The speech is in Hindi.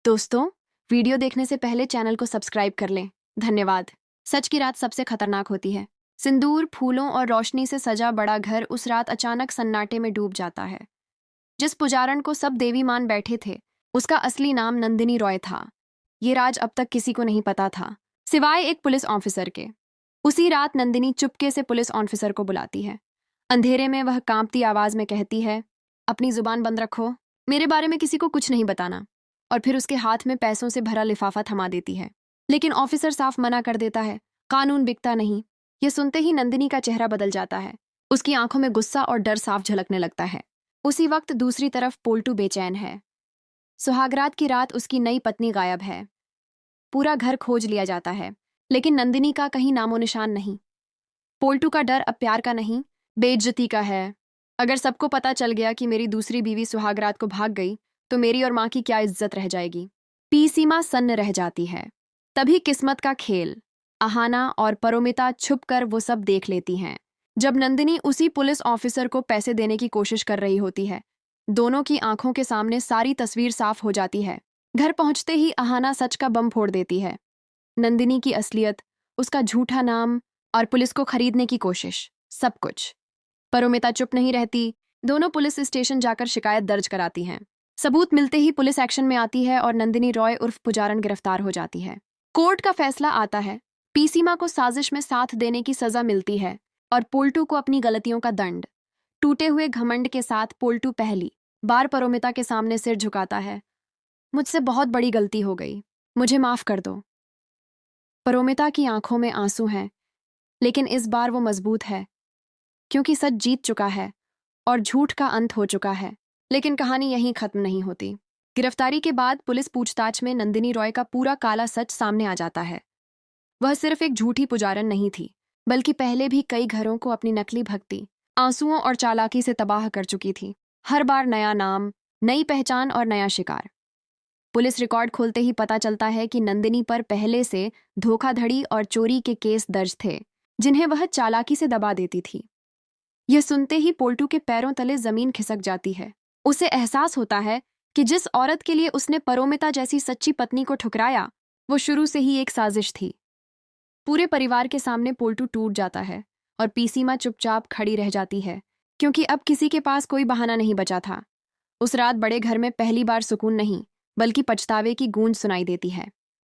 दोस्तों, वीडियो देखने से पहले चैनल को सब्सक्राइब कर लें। धन्यवाद। सच की रात सबसे खतरनाक होती है। सिंदूर, फूलों और रोशनी से सजा बड़ा घर उस रात अचानक सन्नाटे में डूब जाता है। जिस पुजारन को सब देवी मान बैठे थे, उसका असली नाम नंदिनी रॉय था। ये राज अब तक किसी को नहीं पता था, सिवाय एक पुलिस ऑफिसर के। उसी रात नंदिनी चुपके से पुलिस ऑफिसर को बुलाती है। अंधेरे में वह कांपती आवाज में कहती है, अपनी जुबान बंद रखो, मेरे बारे में किसी को कुछ नहीं बताना। और फिर उसके हाथ में पैसों से भरा लिफाफा थमा देती है। लेकिन ऑफिसर साफ मना कर देता है, कानून बिकता नहीं। यह सुनते ही नंदिनी का चेहरा बदल जाता है। उसकी आंखों में गुस्सा और डर साफ झलकने लगता है। उसी वक्त दूसरी तरफ पोल्टू बेचैन है। सुहागरात की रात उसकी नई पत्नी गायब है। पूरा घर खोज लिया जाता है, लेकिन नंदिनी का कहीं नामो निशान नहीं। पोल्टू का डर अब प्यार का नहीं, बेइज्जती का है। अगर सबको पता चल गया कि मेरी दूसरी बीवी सुहागरात को भाग गई, तो मेरी और माँ की क्या इज्जत रह जाएगी। पी सीमा सन्न रह जाती है। तभी किस्मत का खेल, अहाना और परोमिता छुपकर वो सब देख लेती हैं। जब नंदिनी उसी पुलिस ऑफिसर को पैसे देने की कोशिश कर रही होती है, दोनों की आंखों के सामने सारी तस्वीर साफ हो जाती है। घर पहुंचते ही अहाना सच का बम फोड़ देती है। नंदिनी की असलियत, उसका झूठा नाम और पुलिस को खरीदने की कोशिश, सब कुछ। परोमिता चुप नहीं रहती। दोनों पुलिस स्टेशन जाकर शिकायत दर्ज कराती हैं। सबूत मिलते ही पुलिस एक्शन में आती है और नंदिनी रॉय उर्फ पुजारन गिरफ्तार हो जाती है। कोर्ट का फैसला आता है। पी सीमा को साजिश में साथ देने की सजा मिलती है और पोल्टू को अपनी गलतियों का दंड। टूटे हुए घमंड के साथ पोल्टू पहली बार परोमिता के सामने सिर झुकाता है। मुझसे बहुत बड़ी गलती हो गई, मुझे माफ कर दो। परोमिता की आंखों में आंसू हैं, लेकिन इस बार वो मजबूत है, क्योंकि सच जीत चुका है और झूठ का अंत हो चुका है। लेकिन कहानी यहीं खत्म नहीं होती। गिरफ्तारी के बाद पुलिस पूछताछ में नंदिनी रॉय का पूरा काला सच सामने आ जाता है। वह सिर्फ एक झूठी पुजारन नहीं थी, बल्कि पहले भी कई घरों को अपनी नकली भक्ति, आंसुओं और चालाकी से तबाह कर चुकी थी। हर बार नया नाम, नई पहचान और नया शिकार। पुलिस रिकॉर्ड खोलते ही पता चलता है कि नंदिनी पर पहले से धोखाधड़ी और चोरी के केस दर्ज थे, जिन्हें वह चालाकी से दबा देती थी। यह सुनते ही पोल्टू के पैरों तले जमीन खिसक जाती है। उसे एहसास होता है कि जिस औरत के लिए उसने परोमिता जैसी सच्ची पत्नी को ठुकराया, वो शुरू से ही एक साजिश थी। पूरे परिवार के सामने पोल्टू टूट जाता है और पीसीमा चुपचाप खड़ी रह जाती है, क्योंकि अब किसी के पास कोई बहाना नहीं बचा था। उस रात बड़े घर में पहली बार सुकून नहीं, बल्कि पछतावे की गूंज सुनाई देती है।